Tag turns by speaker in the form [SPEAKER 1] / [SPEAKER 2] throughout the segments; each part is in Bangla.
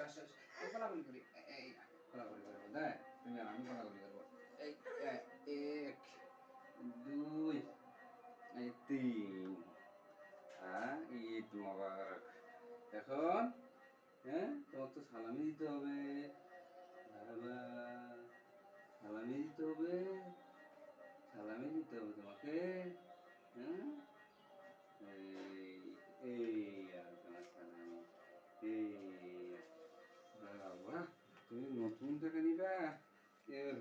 [SPEAKER 1] আসো এই কোলাকুলি করি এই কোলাকুলি করবো না তুমি আর আমি কোলাকুলি করবো এই এক দুই এই তিন হ্যাঁ ঈদ মোবারক এখন হ্যাঁ তোমার তো সালামি দিতে হবে বাবা সালামি দিতে হবে সালামি দিতে হবে তোমাকে হ্যাঁ এই এই আর তোমার সালামি এই বাবা তুমি নতুন টাকা নিবা এর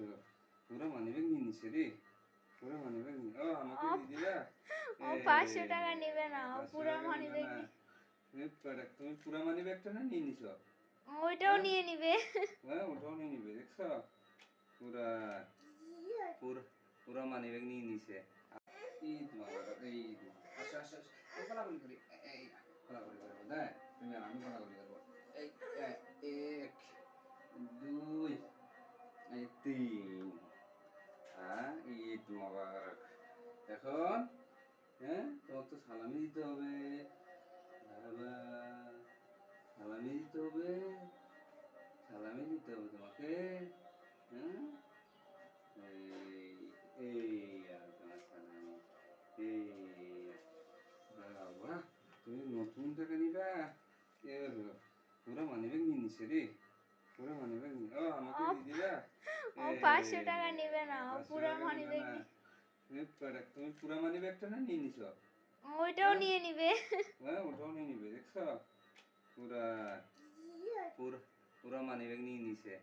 [SPEAKER 1] পুরো মানিব্যাগ নিয়ে নিছে রে পুরো মানিব্যাগ নিয়ে ও আমাকে দিয়ে দিবা
[SPEAKER 2] ও 500 টাকা নেবে না, ও পুরো মানিব্যাগ
[SPEAKER 1] তুমি পুরো মানিব্যাগটা না নিয়ে নিছো
[SPEAKER 2] ওইটাও নিয়ে নিবে।
[SPEAKER 1] হ্যাঁ ওটাও নিয়ে নিবে দেখছো পুরা পুরো পুরো মানিব্যাগ নিয়ে নিছে ঈদ মোবারক এই ঈদ আসো আসো এই কোলাকুলি করি এই কোলাকুলি করবো না তুমি আর আমি কোলাকুলি করবো এই এক দুই এই তিন হ্যাঁ ঈদ মোবারক এখন হ্যাঁ তোমার তো সালামি দিতে হবে বাবা সালামি দিতে হবে সালামি দিতে হবে তোমাকে হ্যাঁ এই এই আর তোমার সালামি এই বাবা তুমি নতুন টাকা নিবা এর পুরো মানিব্যাগ নিয়ে নিছে রে পুরো মানিব্যাগ নিয়ে ও আমাকে দিয়ে দিবা
[SPEAKER 2] ও 500 টাকা নেবে না, ও
[SPEAKER 1] 500
[SPEAKER 2] পুরো
[SPEAKER 1] টাকা নিবে
[SPEAKER 2] মানিব্যাগ
[SPEAKER 1] না তুমি পুরো মানিব্যাগটা না নিয়ে নিছো
[SPEAKER 2] ওইটাও নিয়ে নিবে।
[SPEAKER 1] হ্যাঁ ওটাও নিয়ে নিবে দেখছো পুরা পুরো পুরো মানিব্যাগ নিয়ে নিছে